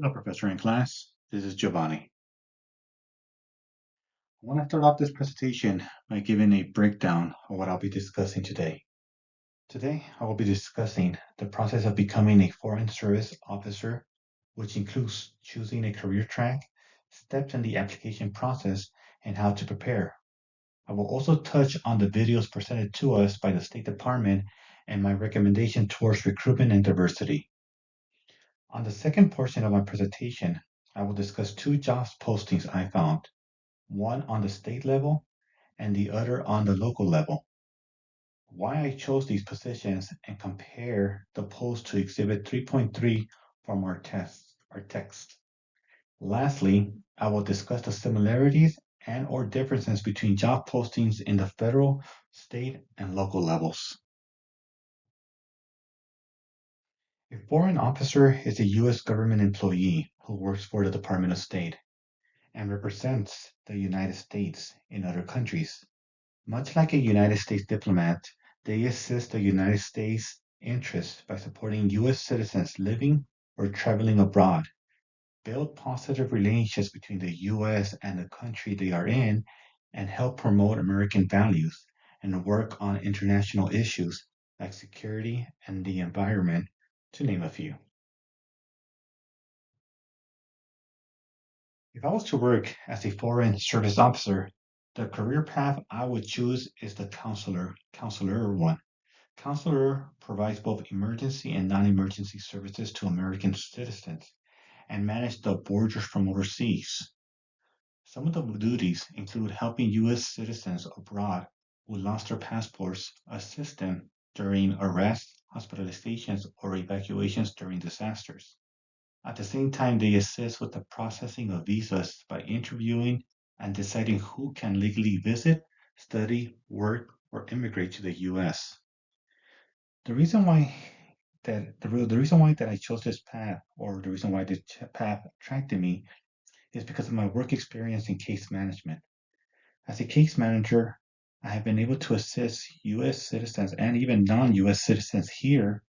Hello, Professor in class. This is Giovanni. I want to start off this presentation by giving a breakdown of what I'll be discussing today. Today, I will be discussing the process of becoming a Foreign Service Officer, which includes choosing a career track, steps in the application process, and how to prepare. I will also touch on the videos presented to us by the State Department and my recommendation towards recruitment and diversity. On the second portion of my presentation, I will discuss two jobs postings I found, one on the state level and the other on the local level. Why I chose these positions and compare the post to Exhibit 3.3 from our text. Lastly, I will discuss the similarities and or differences between job postings in the federal, state, and local levels. A foreign officer is a U.S. government employee who works for the Department of State and represents the United States in other countries. Much like a United States diplomat, they assist the United States interests by supporting U.S. citizens living or traveling abroad, build positive relations between the U.S. and the country they are in, and help promote American values and work on international issues like security and the environment, to name a few. If I was to work as a foreign service officer, the career path I would choose is the counselor one. Counselor provides both emergency and non-emergency services to American citizens and manage the borders from overseas. Some of the duties include helping U.S. citizens abroad who lost their passports, assist them during arrests, hospitalizations, or evacuations during disasters. At the same time, they assist with the processing of visas by interviewing and deciding who can legally visit, study, work, or immigrate to the U.S. The reason why the reason why that I chose this path, or the reason why this path attracted me, is because of my work experience in case management. As a case manager, I have been able to assist U.S. citizens and even non-U.S. citizens here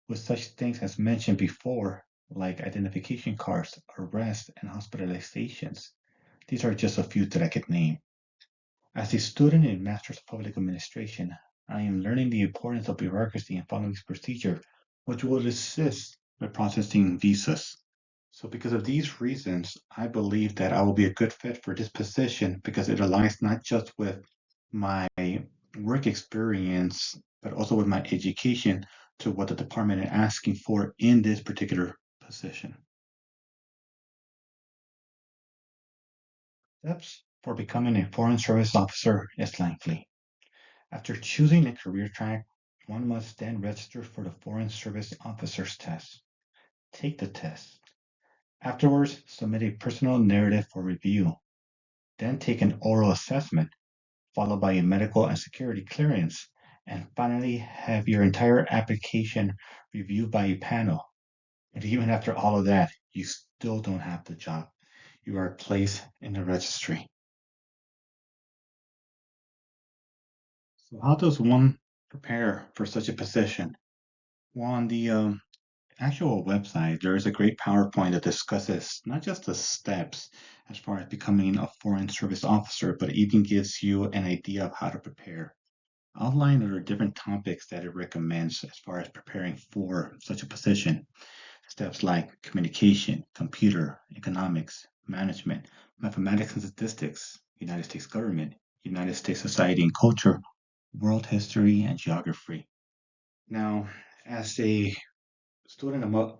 with such things as mentioned before, like identification cards, arrests, and hospitalizations. These are just a few that I could name. As a student in Master's of Public Administration, I am learning the importance of bureaucracy and following this procedure, which will assist with processing visas. So, because of these reasons, I believe that I will be a good fit for this position because it aligns not just with my work experience, but also with my education to what the department is asking for in this particular position. Steps for becoming a Foreign Service Officer is lengthy. After choosing a career track, one must then register for the Foreign Service Officers Test. Take the test. Afterwards, submit a personal narrative for review. Then take an oral assessment, followed by a medical and security clearance, and finally have your entire application reviewed by a panel. And even after all of that, you still don't have the job. You are placed in the registry. So, how does one prepare for such a position? Well, on the actual website, there is a great PowerPoint that discusses not just the steps as far as becoming a foreign service officer, but even gives you an idea of how to prepare. Outline are different topics that it recommends as far as preparing for such a position. Steps like communication, computer, economics, management, mathematics and statistics, United States government, United States society and culture, world history, and geography. Now, as a student of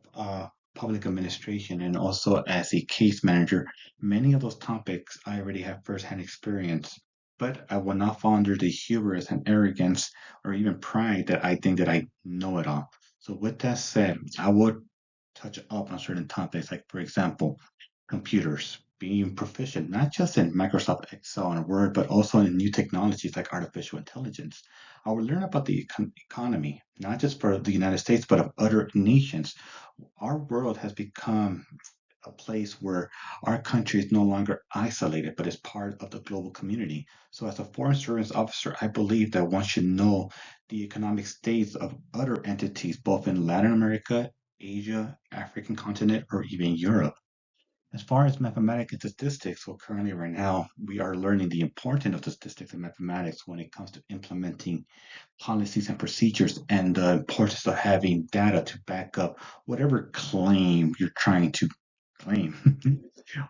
public administration and also as a case manager, many of those topics I already have firsthand experience, but I will not fall under the hubris and arrogance or even pride that I think that I know it all. So, with that said, I would touch up on certain topics, like, for example, computers, being proficient not just in Microsoft Excel and Word, but also in new technologies like artificial intelligence. I will learn about the economy, not just for the United States, but of other nations. Our world has become a place where our country is no longer isolated, but is part of the global community. So, as a foreign service officer, I believe that one should know the economic states of other entities, both in Latin America Asia, African continent, or even Europe. As far as mathematics and statistics, well, currently right now, we are learning the importance of statistics and mathematics when it comes to implementing policies and procedures and the importance of having data to back up whatever claim you're trying to claim.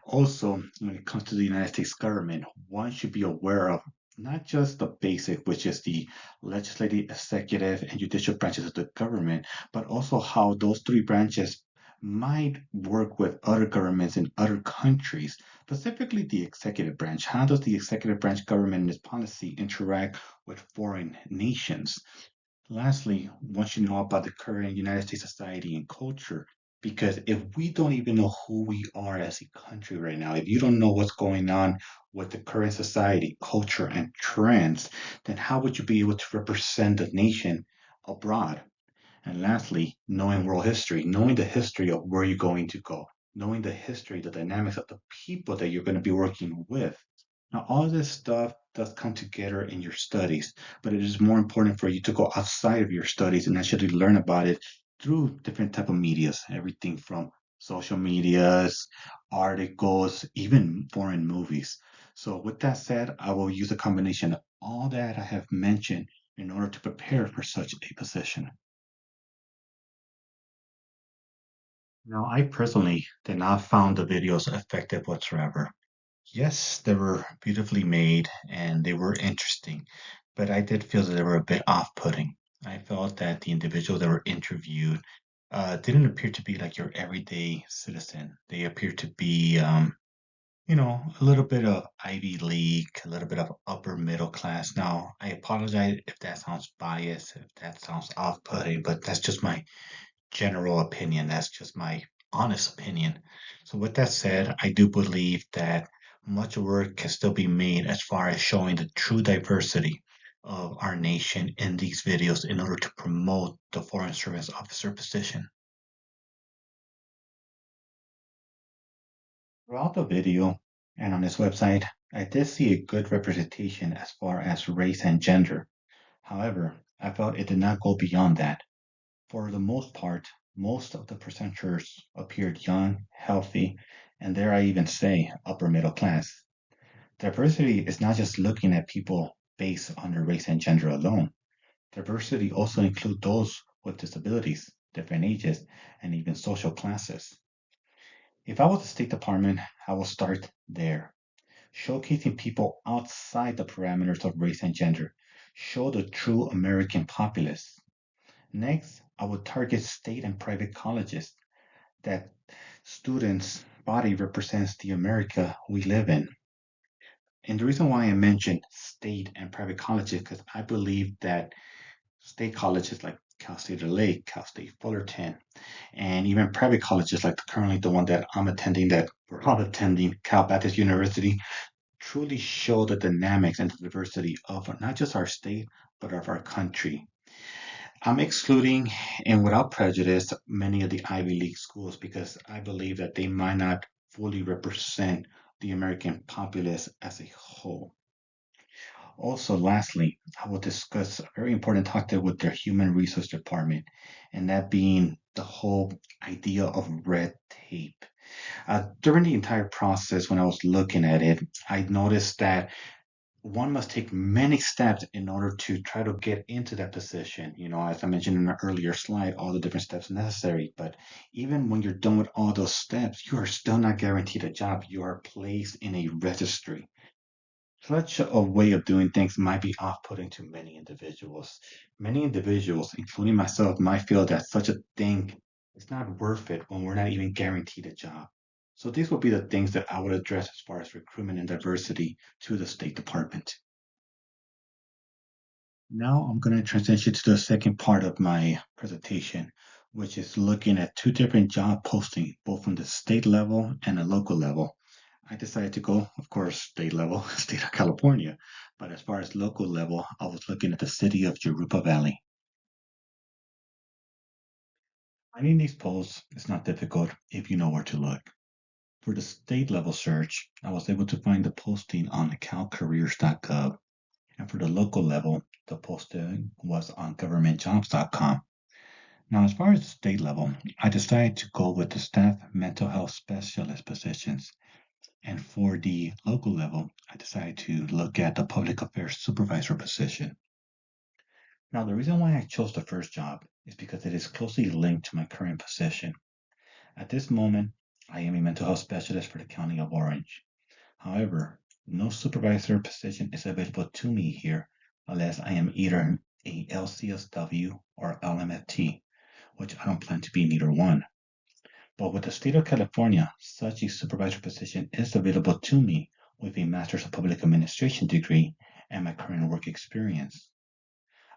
Also, when it comes to the United States government, one should be aware of not just the basic, which is the legislative, executive, and judicial branches of the government, but also how those three branches might work with other governments in other countries, specifically the executive branch. How does the executive branch government and its policy interact with foreign nations? Lastly, one should know about the current United States society and culture. Because if we don't even know who we are as a country right now, if you don't know what's going on with the current society, culture, and trends, then how would you be able to represent the nation abroad? And lastly, knowing world history, knowing the history of where you're going to go, knowing the history, the dynamics of the people that you're going to be working with. Now, all this stuff does come together in your studies, but it is more important for you to go outside of your studies and actually learn about it through different type of medias, everything from social medias, articles, even foreign movies. So with that said, I will use a combination of all that I have mentioned in order to prepare for such a position. Now, I personally did not found the videos effective whatsoever. Yes, they were beautifully made and they were interesting, but I did feel that they were a bit off-putting. I felt that the individuals that were interviewed didn't appear to be like your everyday citizen. They appear to be, a little bit of Ivy League, a little bit of upper middle class. Now, I apologize if that sounds biased, if that sounds off-putting, but that's just my general opinion. That's just my honest opinion. So, with that said, I do believe that much work can still be made as far as showing the true diversity of our nation in these videos in order to promote the Foreign Service Officer position. Throughout the video and on this website, I did see a good representation as far as race and gender. However, I felt it did not go beyond that. For the most part, most of the presenters appeared young, healthy, and dare I even say, upper middle class. Diversity is not just looking at people based on their race and gender alone. Diversity also includes those with disabilities, different ages, and even social classes. If I was the State Department, I will start there, showcasing people outside the parameters of race and gender. Show the true American populace. Next, I would target state and private colleges that students' body represents the America we live in. And the reason why I mentioned state and private colleges because I believe that state colleges like Cal State Lake, Cal State Fullerton, and even private colleges like currently the one that I'm attending, that we're all attending, Cal Baptist University, truly show the dynamics and the diversity of not just our state, but of our country. I'm excluding and without prejudice many of the Ivy League schools because I believe that they might not fully represent the American populace as a whole. Also, lastly, I will discuss a very important topic with their human resource department, and that being the whole idea of red tape. During the entire process, when I was looking at it, I noticed that one must take many steps in order to try to get into that position. As I mentioned in an earlier slide, all the different steps necessary. But even when you're done with all those steps, you are still not guaranteed a job. You are placed in a registry. Such a way of doing things might be off putting to many individuals. Many individuals, including myself, might feel that such a thing is not worth it when we're not even guaranteed a job. So these will be the things that I would address as far as recruitment and diversity to the State Department. Now I'm going to transition to the second part of my presentation, which is looking at two different job postings, both from the state level and the local level. I decided to go, of course, state level, state of California. But as far as local level, I was looking at the city of Jurupa Valley. Finding these posts is not difficult if you know where to look. For the state level search, I was able to find the posting on calcareers.gov. And for the local level, the posting was on governmentjobs.com. Now, as far as the state level, I decided to go with the staff mental health specialist positions. And for the local level, I decided to look at the public affairs supervisor position. Now, the reason why I chose the first job is because it is closely linked to my current position. At this moment, I am a mental health specialist for the County of Orange. However, no supervisor position is available to me here unless I am either a LCSW or LMFT, which I don't plan to be neither one. But with the state of California, such a supervisor position is available to me with a Master's of Public Administration degree and my current work experience.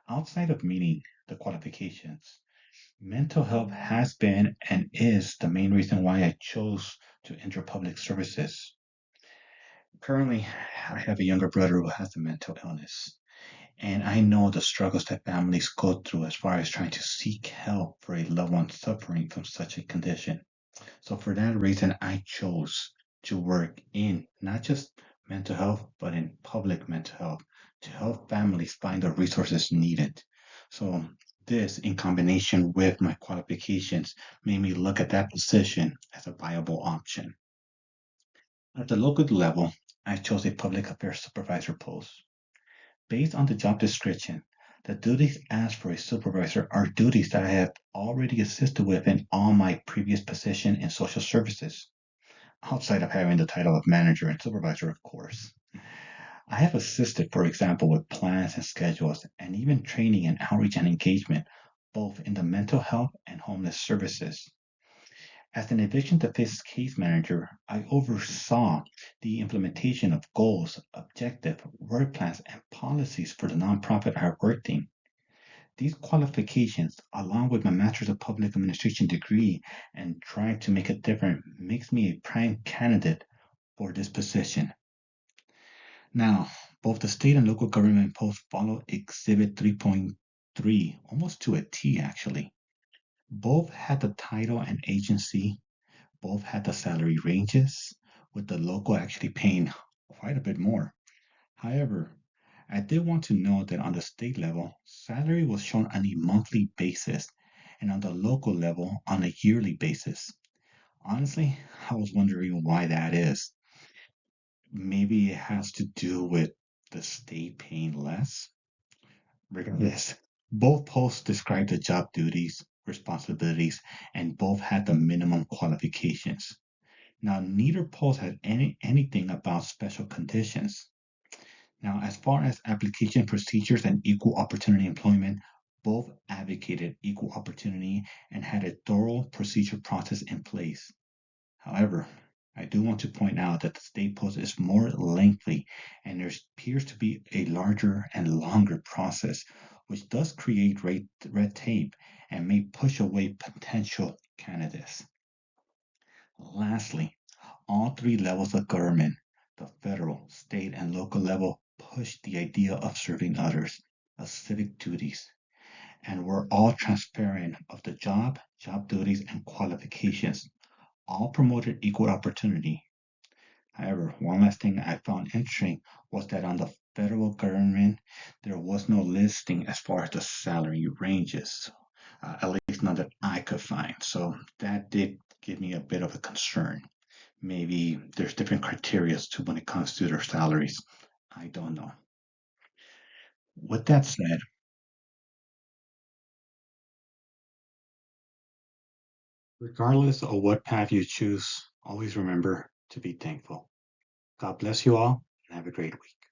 Outside of meeting the qualifications, mental health has been and is the main reason why I chose to enter public services. Currently, I have a younger brother who has a mental illness, and I know the struggles that families go through as far as trying to seek help for a loved one suffering from such a condition. So, for that reason, I chose to work in not just mental health, but in public mental health to help families find the resources needed. So, this, in combination with my qualifications, made me look at that position as a viable option. At the local level, I chose a public affairs supervisor post. Based on the job description, the duties asked for a supervisor are duties that I have already assisted with in all my previous position in social services, outside of having the title of manager and supervisor, of course. I have assisted, for example, with plans and schedules, and even training and outreach and engagement, both in the mental health and homeless services. As an eviction defense case manager, I oversaw the implementation of goals, objective, work plans, and policies for the nonprofit I worked in. These qualifications, along with my Master's of Public Administration degree and drive to make a difference, makes me a prime candidate for this position. Now, both the state and local government posts follow Exhibit 3.3, almost to a T actually. Both had the title and agency, both had the salary ranges, with the local actually paying quite a bit more. However, I did want to note that on the state level, salary was shown on a monthly basis, and on the local level on a yearly basis. Honestly, I was wondering why that is. Maybe it has to do with the state paying less? Regardless, both posts describe the job duties, responsibilities, and both had the minimum qualifications. Now, neither post had anything about special conditions. Now, as far as application procedures and equal opportunity employment, both advocated equal opportunity and had a thorough procedure process in place. However, I do want to point out that the state post is more lengthy and there appears to be a larger and longer process, which does create red tape and may push away potential candidates. Lastly, all three levels of government, the federal, state, and local level, push the idea of serving others as civic duties, and we're all transparent of the job duties, and qualifications. All promoted equal opportunity. However, one last thing I found interesting was that on the federal government, there was no listing as far as the salary ranges, at least none that I could find. So that did give me a bit of a concern. Maybe there's different criteria to when it comes to their salaries. I don't know. With that said, regardless of what path you choose, always remember to be thankful. God bless you all and have a great week.